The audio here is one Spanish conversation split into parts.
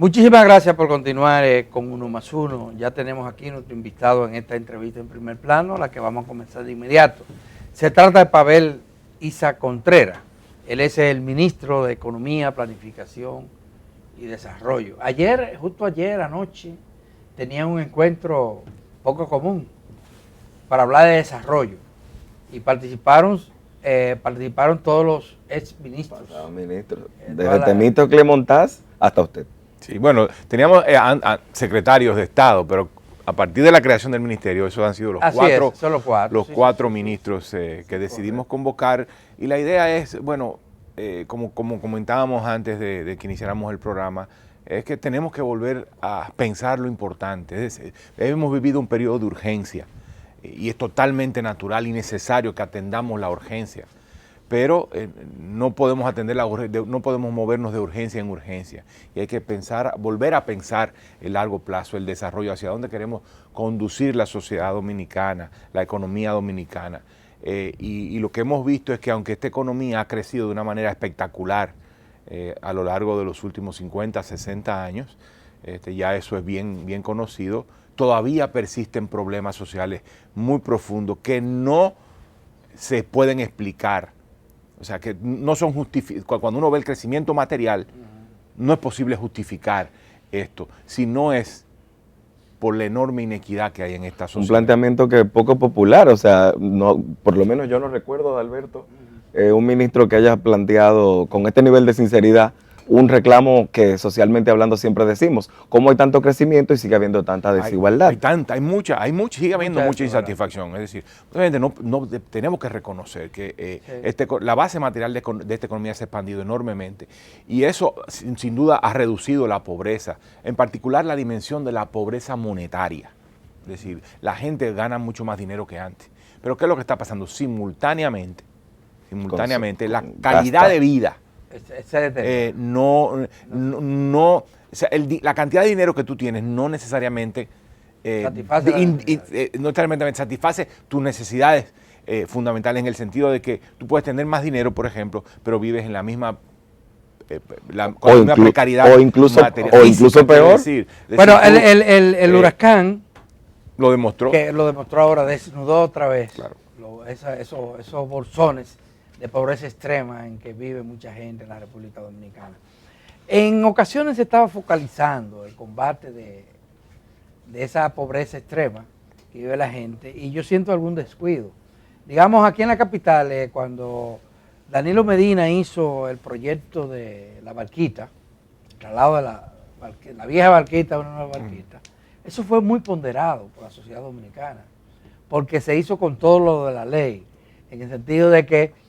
Muchísimas gracias por continuar con Uno más Uno. Ya tenemos aquí nuestro invitado en esta entrevista en primer plano, la que vamos a comenzar de inmediato. Se trata de Pavel Isa Contreras. Él es el ministro de Economía, Planificación y Desarrollo. Justo ayer anoche, tenían un encuentro poco común para hablar de desarrollo y participaron todos los ex ministros. Desde Temístocle Montaz hasta usted. Sí, bueno, teníamos secretarios de Estado, pero a partir de la creación del ministerio, esos han sido los cuatro ministros que decidimos convocar. Y la idea es, bueno, como comentábamos antes de que iniciáramos el programa, es que tenemos que volver a pensar lo importante. Es decir, hemos vivido un periodo de urgencia y es totalmente natural y necesario que atendamos la urgencia. Pero no podemos no podemos movernos de urgencia en urgencia. Y hay que volver a pensar el largo plazo, el desarrollo, hacia dónde queremos conducir la sociedad dominicana, la economía dominicana. Y lo que hemos visto es que aunque esta economía ha crecido de una manera espectacular a lo largo de los últimos 50, 60 años, ya eso es bien conocido, todavía persisten problemas sociales muy profundos que no se pueden explicar. O sea, que no son justificados. Cuando uno ve el crecimiento material, no es posible justificar esto, si no es por la enorme inequidad que hay en esta sociedad. Un planteamiento que es poco popular, o sea, no, por lo menos yo no recuerdo de Alberto, un ministro que haya planteado con este nivel de sinceridad un reclamo que socialmente hablando siempre decimos, cómo hay tanto crecimiento y sigue habiendo tanta desigualdad. Sigue habiendo mucha insatisfacción. Es decir, obviamente no tenemos que reconocer que la base material de esta economía se ha expandido enormemente y eso sin duda ha reducido la pobreza, en particular la dimensión de la pobreza monetaria. Es decir, la gente gana mucho más dinero que antes. Pero ¿qué es lo que está pasando? Simultáneamente la calidad de vida la cantidad de dinero que tú tienes no necesariamente satisface tus necesidades fundamentales, en el sentido de que tú puedes tener más dinero, por ejemplo, pero vives en la misma precariedad o incluso peor. Bueno, el huracán lo demostró. Que lo demostró ahora, desnudó otra vez. Claro. Esos bolsones de pobreza extrema en que vive mucha gente en la República Dominicana. En ocasiones se estaba focalizando el combate de esa pobreza extrema que vive la gente y yo siento algún descuido. Digamos, aquí en la capital, cuando Danilo Medina hizo el proyecto de la barquita, el traslado de la vieja barquita a una nueva barquita, eso fue muy ponderado por la sociedad dominicana, porque se hizo con todo lo de la ley, en el sentido de que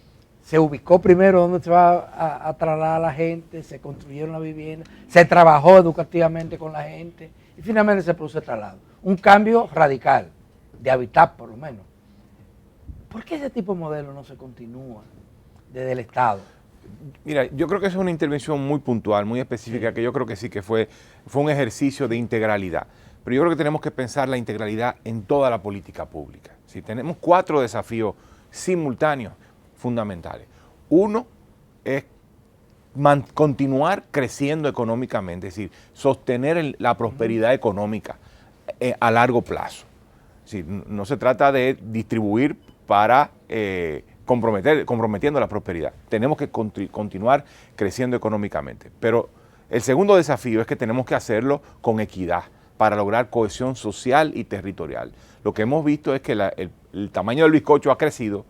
se ubicó primero donde se va a trasladar a la gente, se construyeron la vivienda, se trabajó educativamente con la gente y finalmente se produce el traslado. Un cambio radical, de hábitat por lo menos. ¿Por qué ese tipo de modelo no se continúa desde el Estado? Mira, yo creo que esa es una intervención muy puntual, muy específica, sí, que yo creo que sí que fue un ejercicio de integralidad. Pero yo creo que tenemos que pensar la integralidad en toda la política pública. Si tenemos 4 desafíos simultáneos fundamentales. Uno es continuar creciendo económicamente, es decir, sostener la prosperidad económica a largo plazo. Es decir, no se trata de distribuir para comprometiendo la prosperidad. Tenemos que continuar creciendo económicamente. Pero el segundo desafío es que tenemos que hacerlo con equidad para lograr cohesión social y territorial. Lo que hemos visto es que el tamaño del bizcocho ha crecido,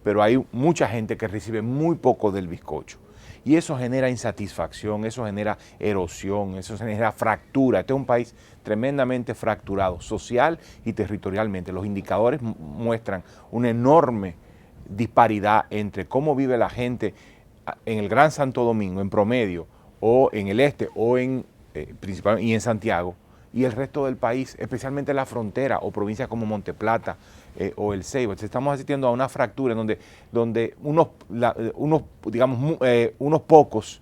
pero hay mucha gente que recibe muy poco del bizcocho. Y eso genera insatisfacción, eso genera erosión, eso genera fractura. Este es un país tremendamente fracturado, social y territorialmente. Los indicadores muestran una enorme disparidad entre cómo vive la gente en el Gran Santo Domingo, en promedio, o en el este, o principalmente, y en Santiago, y el resto del país, especialmente en la frontera o provincias como Monteplata o El Ceibo. Estamos asistiendo a una fractura en donde unos pocos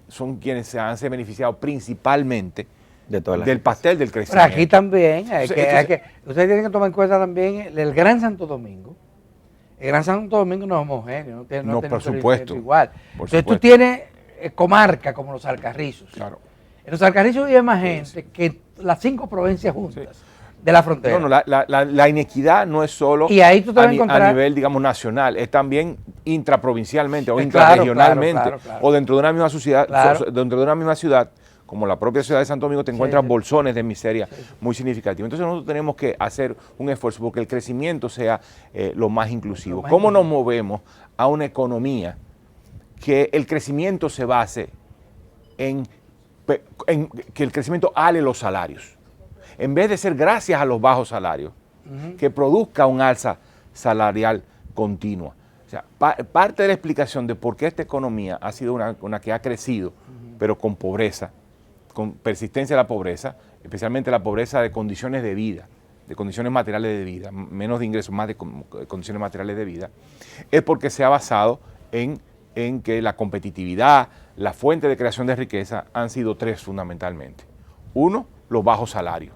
son quienes se han beneficiado principalmente del pastel del crecimiento. Pero aquí también, ustedes tienen que tomar en cuenta también el Gran Santo Domingo. El Gran Santo Domingo no es homogéneo, no por supuesto. igual. Por Entonces supuesto. tú tienes comarcas como los Alcarrizos. Claro. En los Alcarrizos vive más gente que las 5 provincias juntas de la frontera. No, la inequidad no es solo y ahí tú te vas a encontrar a nivel, digamos, nacional, es también intraprovincialmente o intrarregionalmente, claro. o dentro de una misma sociedad, dentro de una misma ciudad, como la propia ciudad de Santo Domingo, te encuentras bolsones de miseria muy significativos. Entonces nosotros tenemos que hacer un esfuerzo porque el crecimiento sea lo más inclusivo. ¿Cómo nos movemos a una economía que el crecimiento se base en que el crecimiento ale los salarios? En vez de ser gracias a los bajos salarios, que produzca un alza salarial continua. O sea, parte de la explicación de por qué esta economía ha sido una que ha crecido, pero con pobreza, con persistencia de la pobreza, especialmente la pobreza de condiciones de vida, de condiciones materiales de vida, menos de ingresos, más de condiciones materiales de vida, es porque se ha basado en que la competitividad, la fuente de creación de riqueza han sido 3 fundamentalmente. 1, los bajos salarios.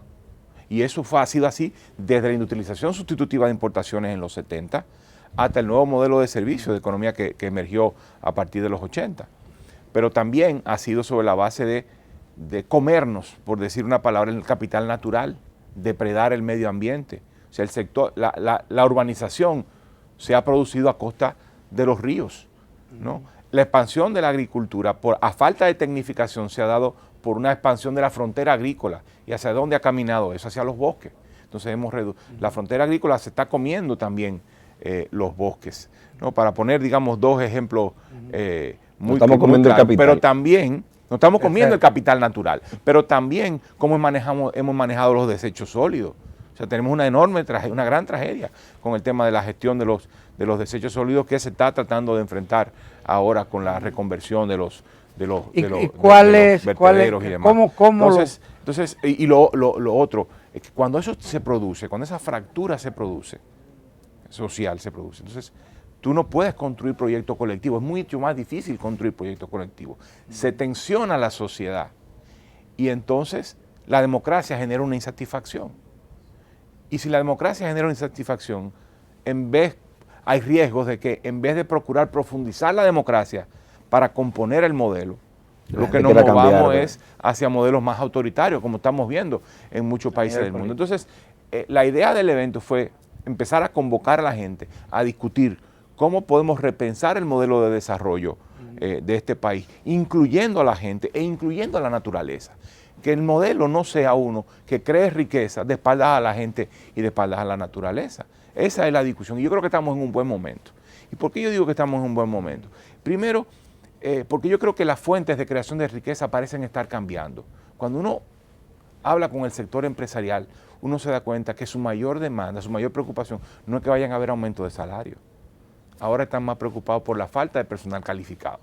Y eso ha sido así desde la industrialización sustitutiva de importaciones en los 70 hasta el nuevo modelo de servicio de economía que emergió a partir de los 80. Pero también ha sido sobre la base de comernos, por decir una palabra, el capital natural, depredar el medio ambiente. O sea, el sector, la urbanización se ha producido a costa de los ríos, ¿no? La expansión de la agricultura, a falta de tecnificación, se ha dado por una expansión de la frontera agrícola. ¿Y hacia dónde ha caminado eso? Hacia los bosques. Entonces la frontera agrícola se está comiendo también los bosques, ¿no? Para poner, digamos, 2 ejemplos muy estamos comiendo el capital. Pero también no estamos comiendo el capital natural, pero también cómo hemos manejado los desechos sólidos. O sea, tenemos una gran tragedia con el tema de la gestión de los desechos sólidos que se está tratando de enfrentar ahora con la reconversión de los vertederos y demás. Entonces, lo otro es que cuando eso se produce, cuando esa fractura social se produce, entonces tú no puedes construir proyectos colectivos, es mucho más difícil construir proyectos colectivos. Se tensiona la sociedad y entonces la democracia genera una insatisfacción. Y si la democracia genera una insatisfacción, hay riesgos de que en vez de procurar profundizar la democracia para componer el modelo, lo que nos movamos es hacia modelos más autoritarios, como estamos viendo en muchos países del mundo. Entonces, la idea del evento fue empezar a convocar a la gente a discutir cómo podemos repensar el modelo de desarrollo de este país, incluyendo a la gente e incluyendo a la naturaleza. Que el modelo no sea uno que cree riqueza de espaldas a la gente y de espaldas a la naturaleza. Esa es la discusión y yo creo que estamos en un buen momento. ¿Y por qué yo digo que estamos en un buen momento? Primero, porque yo creo que las fuentes de creación de riqueza parecen estar cambiando. Cuando uno habla con el sector empresarial, uno se da cuenta que su mayor demanda, su mayor preocupación no es que vayan a haber aumento de salario. Ahora están más preocupados por la falta de personal calificado.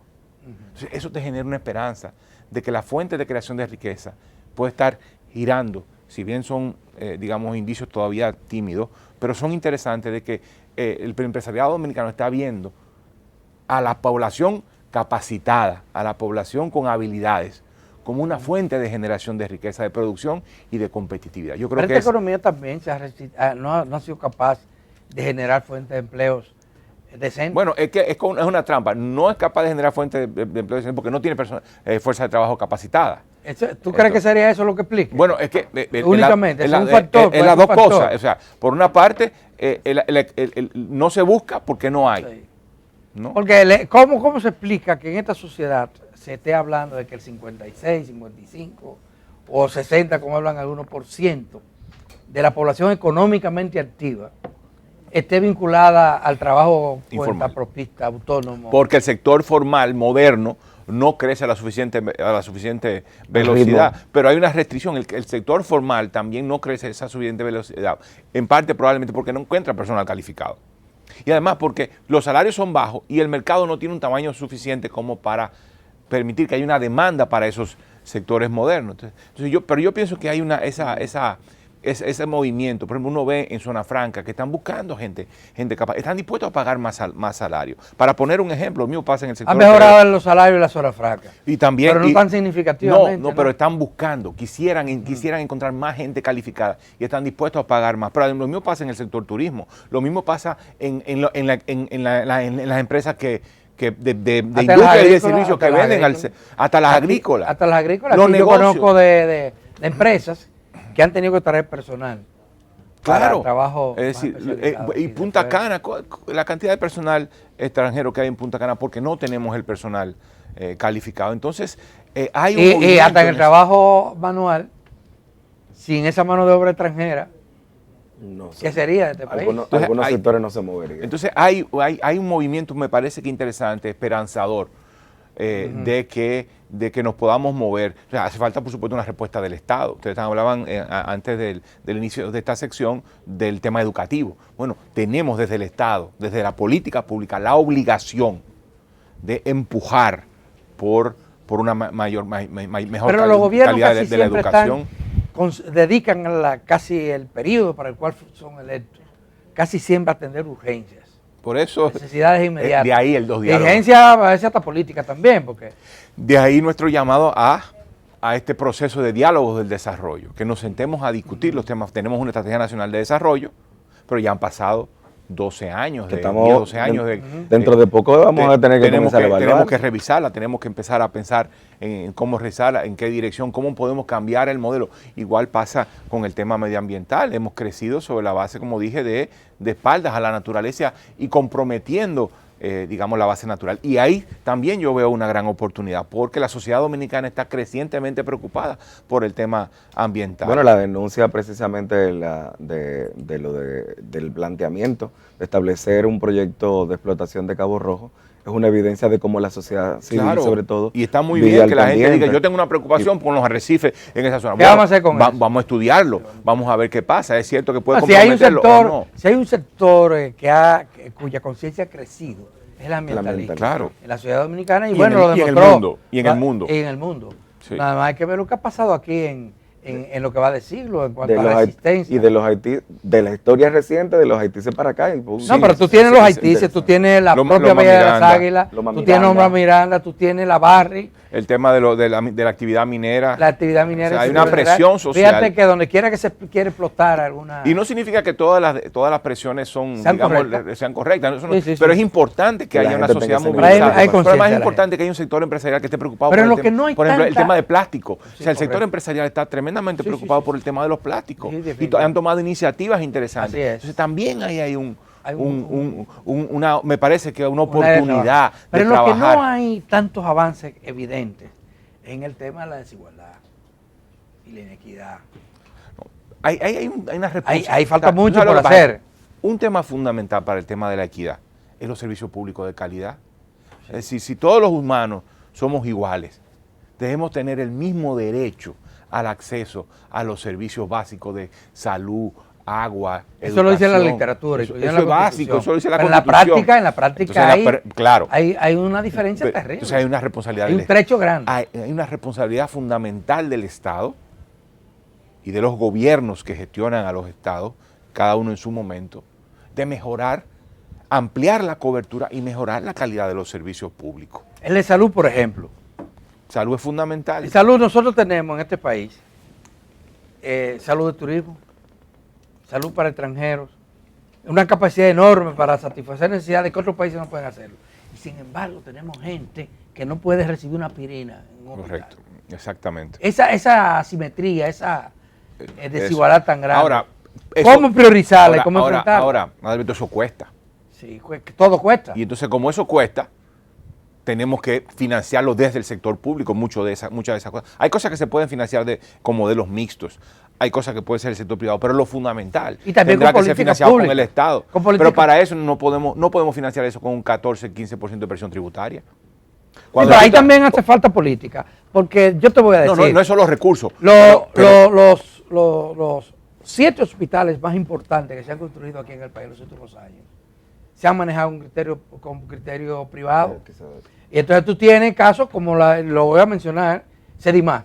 Entonces, eso te genera una esperanza de que la fuente de creación de riqueza puede estar girando, si bien son, digamos, indicios todavía tímidos, pero son interesantes de que el empresariado dominicano está viendo a la población capacitada, a la población con habilidades, como una fuente de generación de riqueza, de producción y de competitividad. Yo creo pero esta economía también no ha sido capaz de generar fuentes de empleos decentes. Bueno, es una trampa. No es capaz de generar fuentes de empleo decentes porque no tiene fuerza de trabajo capacitada. ¿Tú crees que sería eso lo que explica? Bueno, es que únicamente es un factor. Es las dos cosas. O sea, por una parte, no se busca porque no hay. Sí. ¿No? Porque ¿cómo se explica que en esta sociedad se esté hablando de que el 56, 55 o 60, como hablan algunos %, de la población económicamente activa esté vinculada al trabajo cuentapropista, autónomo? Porque el sector formal, moderno, no crece a la suficiente velocidad, pero hay una restricción. El sector formal también no crece a esa suficiente velocidad, en parte probablemente porque no encuentra personal calificado. Y además porque los salarios son bajos y el mercado no tiene un tamaño suficiente como para permitir que haya una demanda para esos sectores modernos. Pero yo pienso que hay ese movimiento. Por ejemplo, uno ve en Zona Franca que están buscando gente capaz, están dispuestos a pagar más salario. Para poner un ejemplo, lo mismo pasa en el sector. Han mejorado los salarios en la Zona Franca. Y también, pero no tan significativamente. No, pero están buscando, quisieran encontrar más gente calificada y están dispuestos a pagar más. Pero lo mismo pasa en el sector turismo, lo mismo pasa en las empresas que de industria y de servicios que venden hasta las agrícolas. Hasta las agrícolas. Los negocios. Yo conozco de empresas que han tenido que traer personal. Claro, para trabajo es decir, y Punta Cana, la cantidad de personal extranjero que hay en Punta Cana, porque no tenemos el personal calificado. Entonces, hay un movimiento. Y hasta en el trabajo manual, sin esa mano de obra extranjera, no sé. ¿Qué sería de este país? Algunos sectores no se moverían. Entonces, hay un movimiento, me parece que interesante, esperanzador, de que nos podamos mover. O sea, hace falta, por supuesto, una respuesta del Estado. Ustedes hablaban antes del inicio de esta sección del tema educativo. Bueno, tenemos desde el Estado, desde la política pública, la obligación de empujar por una mejor calidad de la educación. Dedican casi el periodo para el cual son electos, casi siempre a atender urgencias. Por eso, necesidades inmediatas. De ahí el dos diálogos. Urgencia, a veces hasta política también, porque... De ahí nuestro llamado a este proceso de diálogos del desarrollo, que nos sentemos a discutir los temas. Tenemos una estrategia nacional de desarrollo, pero ya han pasado 12 años, 12 años. Dentro de poco vamos a tener que comenzar a evaluar. Tenemos que revisarla, tenemos que empezar a pensar en cómo rezarla, en qué dirección, cómo podemos cambiar el modelo. Igual pasa con el tema medioambiental. Hemos crecido sobre la base, como dije, de espaldas a la naturaleza y comprometiendo, digamos, la base natural. Y ahí también yo veo una gran oportunidad, porque la sociedad dominicana está crecientemente preocupada por el tema ambiental. Bueno, la denuncia precisamente del planteamiento de establecer un proyecto de explotación de Cabo Rojo es una evidencia de cómo la sociedad civil, claro, sobre todo, y está muy bien que la gente diga, yo tengo una precupación con los arrecifes en esa zona. ¿Qué vamos a hacer con eso? Vamos a estudiarlo, vamos a ver qué pasa. Es cierto que puede comprometerlo o no. Si hay un sector cuya conciencia ha crecido, es el ambientalista. Claro. En la sociedad dominicana y bueno, lo demostró. Y en el mundo. Y en el mundo. Sí. Nada más hay que ver lo que ha pasado aquí en lo que va de siglo, en cuanto a la resistencia. Y de los Haití, de la historia reciente de los haitíes para acá. No, pero tú tienes los haitíes, tú tienes la propia Bahía de las Águilas, tú tienes Loma Miranda, tú tienes la Barri. El tema de la actividad minera. La actividad minera. O sea, hay una presión social. Fíjate que donde quiera que se quiere explotar alguna... Y no significa que todas las presiones sean correctas. Pero es importante que haya una sociedad movilizada. Pero es más importante que haya un sector empresarial que esté preocupado por el tema. Por ejemplo, el tema de plástico. O sea, el sector empresarial está tremendamente preocupado por el tema de los plásticos. Y han tomado iniciativas interesantes. Entonces también ahí hay me parece que una oportunidad pero de trabajar. Pero lo que no hay tantos avances evidentes en el tema de la desigualdad y la inequidad. Hay una responsabilidad. Hay falta mucho por hacer. Un tema fundamental para el tema de la equidad es los servicios públicos de calidad. Sí. Es decir, si todos los humanos somos iguales, debemos tener el mismo derecho al acceso a los servicios básicos de salud, agua, eso educación. Lo dice la literatura. Eso es básico, eso lo dice la Constitución. En la práctica entonces, hay una diferencia terrible. Entonces hay una responsabilidad. Hay un trecho grande. Hay una responsabilidad fundamental del Estado y de los gobiernos que gestionan a los estados, cada uno en su momento, de mejorar, ampliar la cobertura y mejorar la calidad de los servicios públicos. El de salud, por ejemplo. Salud es fundamental. En salud nosotros tenemos en este país salud de turismo, salud para extranjeros, una capacidad enorme para satisfacer necesidades que otros países no pueden hacerlo. Y sin embargo tenemos gente que no puede recibir una aspirina en un hospital. Correcto, exactamente. Esa asimetría, esa desigualdad tan grande. Ahora, ¿cómo priorizarla y cómo enfrentarla? Ahora, Alberto, eso cuesta. Sí, todo cuesta. Y entonces como eso cuesta, tenemos que financiarlo desde el sector público, muchas de esas cosas. Hay cosas que se pueden financiar con modelos mixtos, hay cosas que puede ser el sector privado, pero lo fundamental y también tendrá que ser financiado pública, con el Estado. Pero para eso no podemos financiar eso con un 14-15% de presión tributaria. Pero ahí también hace falta política, porque yo te voy a decir... No es solo los recursos. Los 7 hospitales más importantes que se han construido aquí en el país en los últimos años se han manejado con criterio privado. Y entonces tú tienes casos como lo voy a mencionar, Sedimás.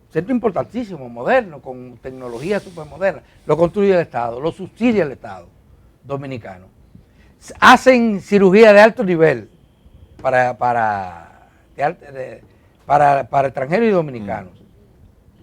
Centro importantísimo, moderno, con tecnología súper moderna. Lo construye el Estado, lo subsidia el Estado dominicano. Hacen cirugía de alto nivel para extranjeros y dominicanos.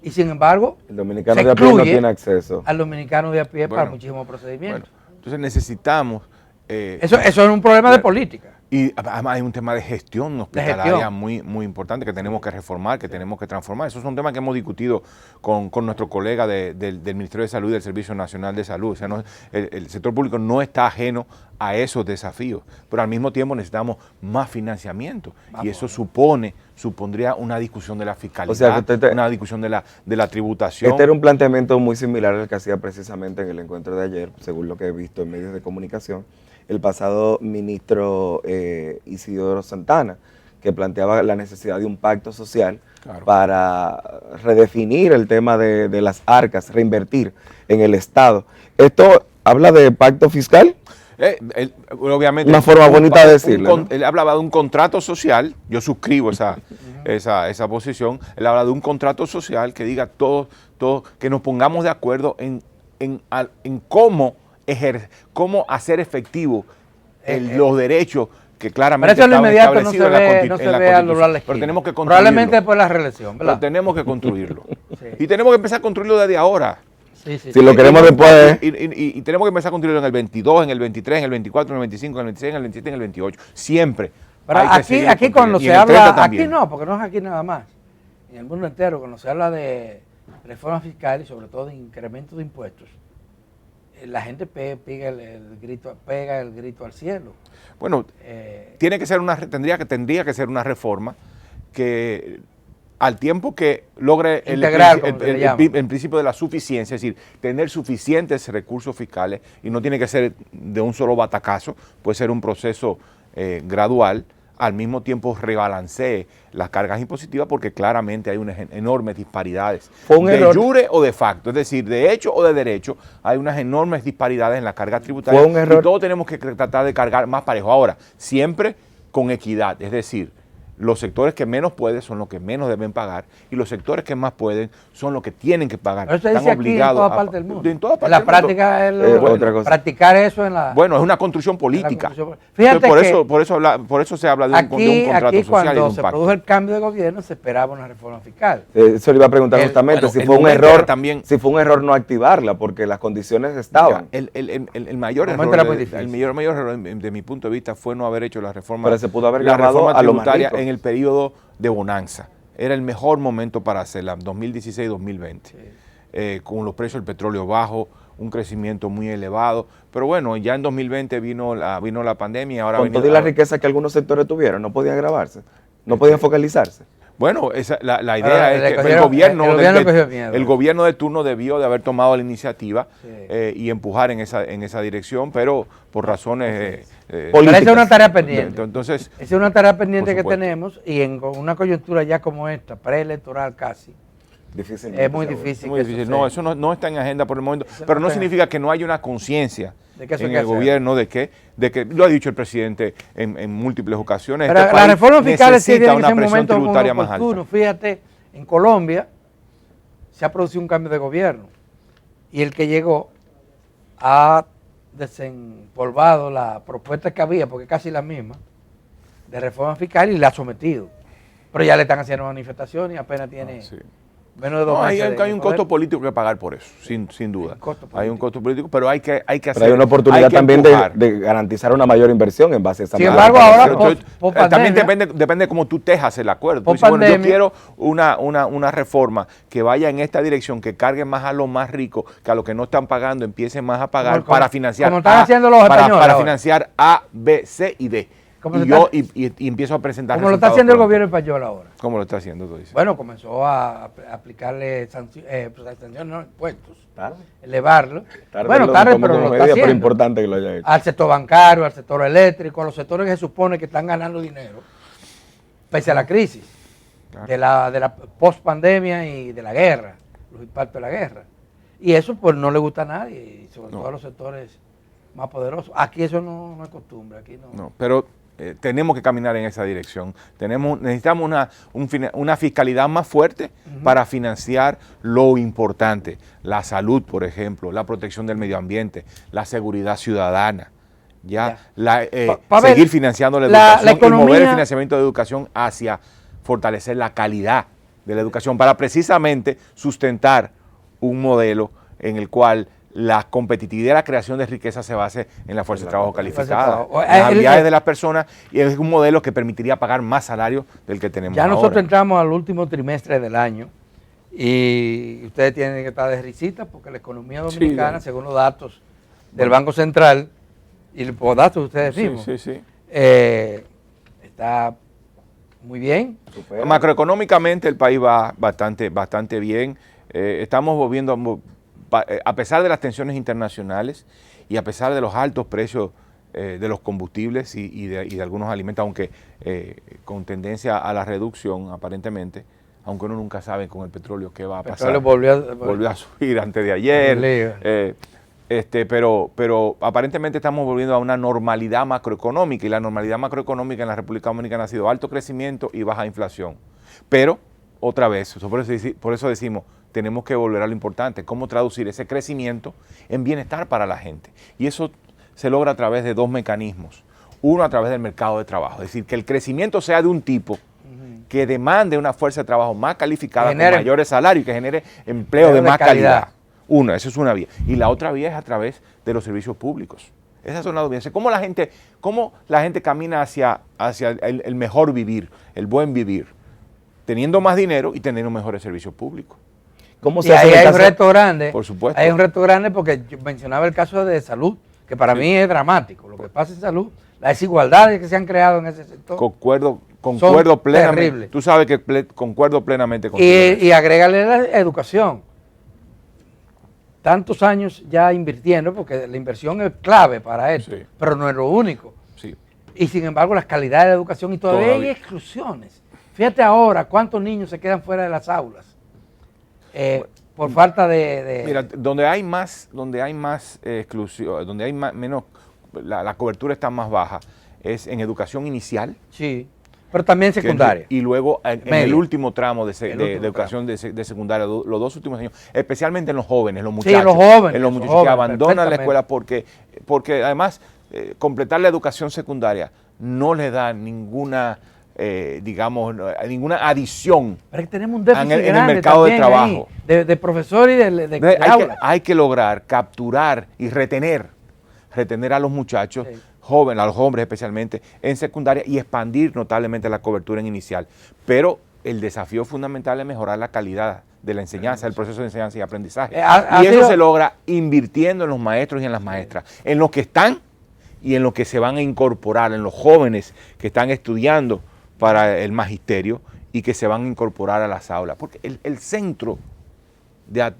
Y sin embargo, el dominicano de a pie no tiene acceso. Al dominicano de a pie para muchísimos procedimientos. Entonces necesitamos... eso es un problema de política. Y además hay un tema de gestión hospitalaria muy importante que tenemos que reformar, que tenemos que transformar. Esos son temas que hemos discutido con nuestro colega del Ministerio de Salud y del Servicio Nacional de Salud. O sea, el sector público no está ajeno a esos desafíos, pero al mismo tiempo necesitamos más financiamiento. Y eso supondría una discusión de la fiscalidad, o sea, una discusión de la tributación. Este era un planteamiento muy similar al que hacía precisamente en el encuentro de ayer, según lo que he visto en medios de comunicación, el pasado ministro Isidoro Santana, que planteaba la necesidad de un pacto social para redefinir el tema de las arcas, reinvertir en el Estado. ¿Esto habla de pacto fiscal? Obviamente, una forma bonita de decirlo, ¿no? Él hablaba de un contrato social, yo suscribo esa posición. Él habla de un contrato social que diga todo que nos pongamos de acuerdo en cómo hacer efectivo los derechos que claramente estaban establecidos en la Constitución. Pero tenemos que construirlo. Probablemente después de la reelección, ¿verdad? Pero tenemos que construirlo. Sí. Y tenemos que empezar a construirlo desde ahora. Si lo queremos después. Y tenemos que empezar a construirlo en el 22, en el 23, en el 24, en el 25, en el 26, en el 27, en el 28. Siempre. Pero aquí cuando se habla, aquí no, porque no es aquí nada más. En el mundo entero, cuando se habla de reforma fiscal y sobre todo de incremento de impuestos, la gente pega el grito al cielo. Bueno, tendría que ser una reforma que al tiempo que logre el principio de la suficiencia, es decir, tener suficientes recursos fiscales, y no tiene que ser de un solo batacazo, puede ser un proceso gradual, al mismo tiempo rebalancee las cargas impositivas, porque claramente hay unas enormes disparidades, de jure o de facto, es decir, de hecho o de derecho, hay unas enormes disparidades en las cargas tributarias, y todos tenemos que tratar de cargar más parejo. Ahora, siempre con equidad, es decir, los sectores que menos pueden son los que menos deben pagar, y los sectores que más pueden son los que tienen que pagar. Pero están obligados en toda parte del mundo. En toda parte en la práctica es practicar eso en la... Bueno, es una construcción política. Fíjate por eso se habla de un contrato social. Cuando se produjo el cambio de gobierno se esperaba una reforma fiscal. Eso le iba a preguntar justamente, si fue un error no activarla, porque las condiciones estaban. El mayor error de mi punto de vista fue no haber hecho la reforma. Pero se pudo haber grabado a lo más rico en el periodo de bonanza. Era el mejor momento para hacerla, 2016-2020, con los precios del petróleo bajos, un crecimiento muy elevado, pero bueno, ya en 2020 vino la pandemia. Ahora con toda la riqueza que algunos sectores tuvieron, no podían grabarse, no podían focalizarse. Bueno, la idea es que el gobierno de turno debió de haber tomado la iniciativa y empujar en esa dirección, pero por razones políticas. Esa es una tarea pendiente. Entonces, esa es una tarea pendiente que tenemos, y en una coyuntura ya como esta, preelectoral casi, es muy difícil. No, eso no está en agenda por el momento, pero no significa que no haya una conciencia en el gobierno de que lo ha dicho el presidente en múlteples ocasiones. Pero las reformas fiscales tienen una presión tributaria más alta. Fíjate, en Colombia se ha producido un cambio de gobierno, y el que llegó ha desempolvado la propuesta que había, porque es casi la misma, de reforma fiscal, y la ha sometido. Pero ya le están haciendo manifestaciones y apenas tiene... menos de 2 meses. Hay un costo político que pagar por eso, sin duda. Hay un costo político, pero hay que hacer. Pero hay una oportunidad también de garantizar una mayor inversión en base a esa. Sin embargo, ahora también depende de cómo tú tejas el acuerdo. Tú dices, bueno, yo quiero una reforma que vaya en esta dirección, que cargue más a los más ricos, que a los que no están pagando empiecen más a pagar para financiar. Como están haciendo los españoles. Para financiar A, B, C y D. Y empiezo a presentar. ¿Cómo lo está haciendo el gobierno español ahora? ¿Cómo lo está haciendo, tú dices? Bueno, comenzó a aplicarle sanciones, no, impuestos, elevarlo. Bueno, tarde, pero lo está haciendo. Pero importante que lo haya hecho. Al sector bancario, al sector eléctrico, a los sectores que se supone que están ganando dinero, pese a la crisis, de la post-pandemia y de la guerra, los impactos de la guerra. Y eso pues no le gusta a nadie, y sobre todo a los sectores más poderosos. Aquí eso no es costumbre, aquí no. No, pero tenemos que caminar en esa dirección. Necesitamos una fiscalidad más fuerte para financiar lo importante, la salud, por ejemplo, la protección del medio ambiente, la seguridad ciudadana, seguir financiando la educación y mover el financiamiento de educación hacia fortalecer la calidad de la educación para precisamente sustentar un modelo en el cual la competitividad y la creación de riqueza se base en la fuerza de trabajo calificada, las habilidades de las personas, y es un modelo que permitiría pagar más salario del que tenemos ahora. Ya nosotros entramos al último trimestre del año y ustedes tienen que estar de risita porque la economía dominicana, según los datos del Banco Central y los datos de ustedes mismos, está muy bien. Macroeconómicamente el país va bastante bien. Estamos volviendo, a pesar de las tensiones internacionales y a pesar de los altos precios de los combustibles y de algunos alimentos, aunque con tendencia a la reducción aparentemente, aunque uno nunca sabe con el petróleo qué va a pasar. Volvió a subir antes de ayer. Pero aparentemente estamos volviendo a una normalidad macroeconómica, y la normalidad macroeconómica en la República Dominicana ha sido alto crecimiento y baja inflación. Pero, otra vez, por eso decimos, tenemos que volver a lo importante, cómo traducir ese crecimiento en bienestar para la gente. Y eso se logra a través de dos mecanismos. Uno, a través del mercado de trabajo, es decir, que el crecimiento sea de un tipo que demande una fuerza de trabajo más calificada, con mayores salarios y que genere empleo de más calidad. Una, esa es una vía. Y la otra vía es a través de los servicios públicos. Esas son las dos vías. ¿Cómo la gente camina hacia el mejor vivir, el buen vivir? Teniendo más dinero y teniendo mejores servicios públicos. ¿Cómo se hace? Y hay un reto grande. Por supuesto. Hay un reto grande porque yo mencionaba el caso de salud, que para mí es dramático. Lo que pasa en salud, las desigualdades que se han creado en ese sector. Concuerdo plenamente. Terribles. Tú sabes que concuerdo plenamente con y agrégale la educación. Tantos años ya invirtiendo, porque la inversión es clave para esto, pero no es lo único. Sí. Y sin embargo, las calidades de la educación, y todavía hay exclusiones. Fíjate ahora cuántos niños se quedan fuera de las aulas por falta de... Mira, donde hay más exclusión, donde hay menos, la cobertura está más baja, es en educación inicial. Sí. Pero también secundaria. Y luego en el último tramo de educación de secundaria, los dos últimos años, especialmente en los jóvenes, los muchachos. Sí, los jóvenes. En los muchachos que abandonan la escuela porque además completar la educación secundaria no les da ninguna, ninguna adición. Pero tenemos un déficit en el mercado de trabajo. De profesores y de aulas. Hay que lograr capturar y retener a los muchachos. Sí. Jóvenes, a los hombres especialmente, en secundaria, y expandir notablemente la cobertura en inicial. Pero el desafío fundamental es mejorar la calidad de la enseñanza, el proceso de enseñanza y aprendizaje. Y eso se logra invirtiendo en los maestros y en las maestras, en los que están y en los que se van a incorporar, en los jóvenes que están estudiando para el magisterio y que se van a incorporar a las aulas. Porque el centro, la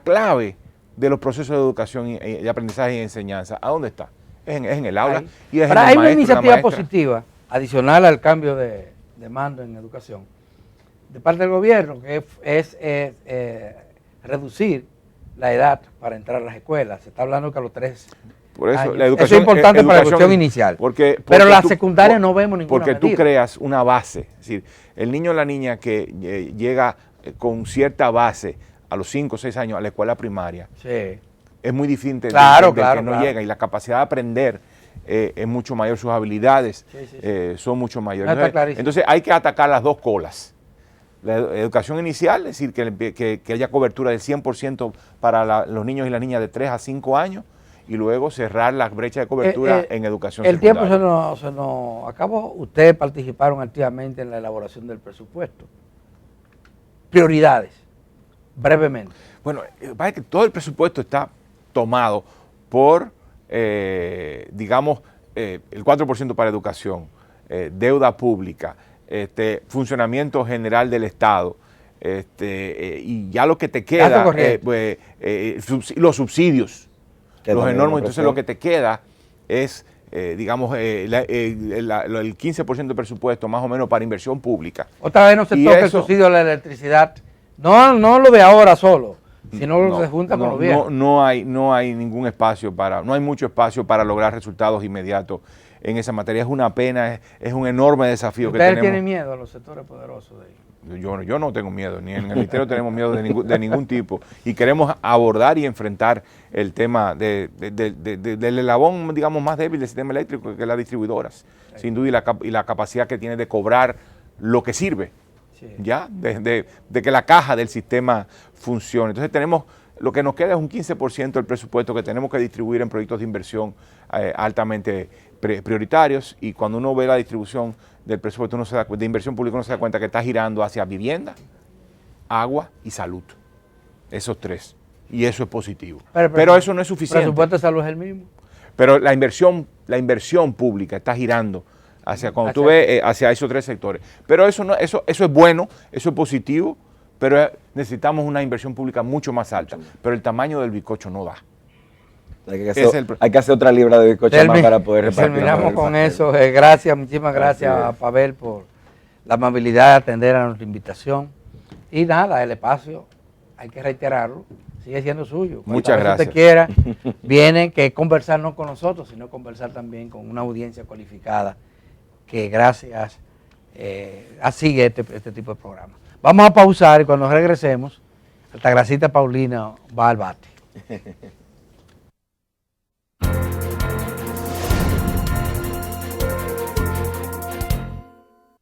clave de los procesos de educación y de aprendizaje y enseñanza, ¿a dónde está? Es en el aula. Y es pero hay una iniciativa positiva, adicional al cambio de mando en educación, de parte del gobierno, que es reducir la edad para entrar a las escuelas. Se está hablando que a los 3 Por eso, años. La educación, eso es importante para la educación inicial. Pero la secundaria no vemos ninguna medida. Porque tú creas una base. Es decir, el niño o la niña que llega con cierta base a los 5 o 6 años a la escuela primaria, es muy distinto del que no llega, y la capacidad de aprender es mucho mayor, sus habilidades son mucho mayores. Entonces hay que atacar las dos colas. La educación inicial, es decir, que haya cobertura del 100% para los niños y las niñas de 3 a 5 años, y luego cerrar la brecha de cobertura en educación secundaria. El tiempo se nos acabó. Ustedes participaron activamente en la elaboración del presupuesto. Prioridades. Brevemente. Bueno, parece que todo el presupuesto está tomado por, el 4% para educación, deuda pública, funcionamiento general del Estado, y ya lo que te queda, los subsidios, los enormes. Entonces lo que te queda es, el 15% del presupuesto más o menos para inversión pública. Otra vez no se toca el subsidio a la electricidad. No lo de ahora solo, sino se junta con los viejos. No hay ningún espacio no hay mucho espacio para lograr resultados inmediatos en esa materia. Es una pena, es un enorme desafío que tenemos. ¿Ustedes tienen miedo a los sectores poderosos de ahí? Yo no tengo miedo, ni en el Ministerio tenemos miedo de ningún tipo, y queremos abordar y enfrentar el tema del eslabón, digamos, más débil del sistema eléctrico, que es las distribuidoras, sin duda, y la capacidad que tiene de cobrar lo que sirve. ¿Ya? De que la caja del sistema funcione. Entonces tenemos lo que nos queda es un 15% del presupuesto que tenemos que distribuir en proyectos de inversión altamente prioritarios, y cuando uno ve la distribución del presupuesto de inversión pública, uno se da cuenta que está girando hacia vivienda, agua y salud. Esos tres. Y eso es positivo. Pero eso no es suficiente. ¿El presupuesto de salud es el mismo? Pero la inversión pública está girando cuando tú ves hacia esos tres sectores. Pero eso es bueno, eso es positivo, pero necesitamos una inversión pública mucho más alta. Pero el tamaño del bizcocho no da. Hay que hacer otra libra de bizcocho más para poder repartir. Terminamos con eso. Gracias, muchísimas gracias a Pavel por la amabilidad de atender a nuestra invitación. Y nada, el espacio, hay que reiterarlo, sigue siendo suyo. Muchas gracias. Si usted quiera, viene que conversar no con nosotros, sino conversar también con una audiencia cualificada que gracias sigue este tipo de programa. Vamos a pausar y cuando regresemos, Altagracita Paulina va al bate.